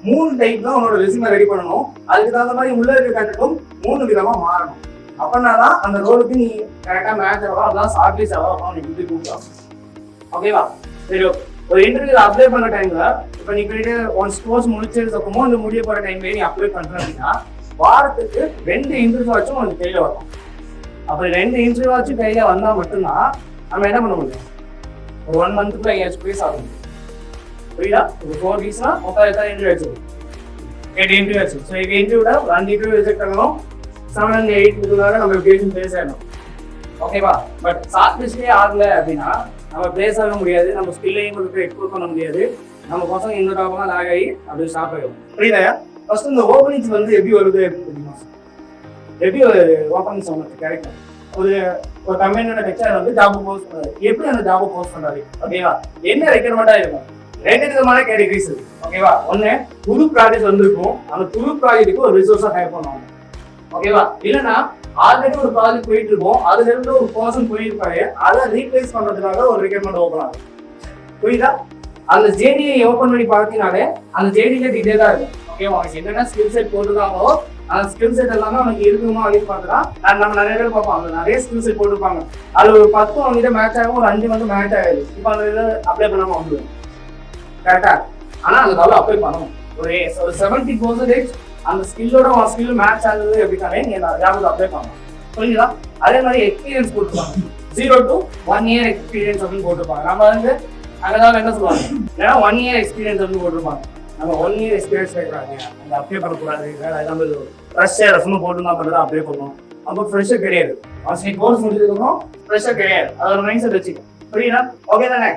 3 type தான் உன்னோட ரெஸ்யூமை ready பண்ணணும். அதுக்கு தகுந்த மாதிரி உள்ள இருக்க கண்டென்ட்டும் 3 விதமா மாறணும். அப்படின்னாதான் அந்த ரோலுக்கு நீ கரெக்டா மேட்ச் ஆகும். அதான் ஷார்ட்லிஸ்ட் ஆகும். நீ இப்படி கூப்பிடலாம். ஓகேவா? சரி, ஓகே. ஒரு இன்டர்வியூ அப்ளை பண்ண டைம்ல இப்ப நீ போயிட்டு ஒன் கோர்ஸ் முடிச்சதுக்கப்புறமோ இந்த முடிய போற டைம்ல நீ அப்ளை பண்ற அப்படின்னா வாரத்துக்கு 2 இன்டர்வியூ ஆச்சும் உனக்கு கையில வரும். அப்படி 2 இன்டர்வியூ ஆச்சும் கையில வந்தா மட்டும்தான் நம்ம என்ன பண்ண முடியும்? ஒரு 1 மந்த்துக்குள்ள எங்கேயாச்சும் போய் சாப்பிடணும். புரியுதா? ஒரு 4 வீக்ஸ்னா மொத்தம் எத்தனை இன்டர்வியூ ஆச்சு? 8 இன்டர்வியூ ஆச்சு. ஸோ இப்போ இன்டர்வியூட 2 இன்டர்வியூ ரிஜெக்ட் பண்ணணும். 7 and 8 நம்ம பேசும் பேச ஆகணும். ஓகேவா? பட் ஷார்ட் லிஸ்ட்லேயே ஆகல அப்படின்னா நம்ம பிளேஸ் ஆக முடியாது. நம்ம ஸ்கில்லையும் உங்களுக்கு எக்ஸ்ப்ளோர் பண்ண முடியாது. நம்ம பசங்க இந்த டாப்லாம் லாக் ஆகி அப்படி ஸ்டாப் ஆகிடும். புரியுதா? ஃபர்ஸ்ட் இந்த ஓப்பனிங்ஸ் வந்து எப்படி வருது தெரியுமா? எப்படி ஓப்பனிங்ஸ் உங்களுக்கு கிடைக்கும்? ஒரு கம்பெனியோட ஹெச்ஆர் வந்து ஜாப் போஸ்ட் பண்ணாரு. எப்படி அந்த ஜாப் போஸ்ட் பண்றாரு? ஓகேவா? என்ன ரெக்யர்மெண்டா இருக்கும்? 2 விதமான கேட்டகரிஸ் இருக்கு. ஓகேவா? ஒண்ணு புது ப்ராஜெக்ட் வந்திருக்கும். அந்த புது ப்ராஜெக்ட்டுக்கு ஒரு ரிசோர்ஸா ஹையர் பண்ணுவாங்க. ஓகேவா? இல்லைன்னா ஆல்ரெடி ஒரு ப்ராஜெக்ட் போயிட்டு இருக்கும். அதுல இருந்து ஒரு பர்சன் போயிருப்பாரு. அதை ரீப்ளேஸ் பண்றதுக்காக ஒரு ரெக்யர்மெண்ட் ஓப்பன் ஆகும். புரியுதா? அந்த ஜேடியை ஓப்பன் பண்ணி பார்த்தீங்கனாலே அந்த ஜேடியில டீடைலா இருக்கும். ஓகேவா? உனக்கு என்னென்ன ஸ்கில் செட் போட்டுருக்காங்களோ அந்த ஸ்கில் செட் எல்லாமே உனக்கு இருக்குமா அப்படின்னு பார்த்தா நம்ம நிறைய பேர் பார்ப்போம். அந்த நிறைய ஸ்கில் செட் போட்டுருப்பாங்க. அது ஒரு 10 அவங்ககிட்ட மேட்ச் ஆகும். ஒரு 5 வந்து மேட்ச் ஆகாது. இப்போ அந்த இதை அப்ளை பண்ணாம வந்துடும். கரெக்டா? ஆனா அதுக்காக அப்ளை பண்ணணும். ஒரு 70% அந்த ஸ்கில்லோட உன் ஸ்கில் மேட்ச் ஆகுது அப்படின்னாலே நீ ஜாபுக்கு அப்ளை பண்ணணும். புரியுதா? அதே மாதிரி எக்ஸ்பீரியன்ஸ் போட்டுருப்பாங்க. 0 to 1 year எக்ஸ்பீரியன்ஸ் அப்படின்னு போட்டிருப்பாங்க. நம்ம வந்து அங்கதான் என்ன சொல்லுவாங்க? ஏன்னா 1 year எக்ஸ்பீரியன்ஸ் அப்படின்னு போட்டிருப்பாங்க. நம்ம 1 year எக்ஸ்பீரியன்ஸ் கேட்கறாங்க. அந்த அப்ளை பண்ணக்கூடாது. நம்ம ஃப்ரெஷ்ஷாக ரசமும் போட்டுனா மட்டும் அப்ளை பண்ணணும். அப்போ ஃப்ரெஷ்ஷாக கிடையாது. கோர்ஸ் முடிஞ்சதுக்கப்புறம் ஃப்ரெஷ்ஷாக கிடையாது. அதோட மைண்ட் செட் வச்சுக்க. புரியுதா? ஓகே தானே?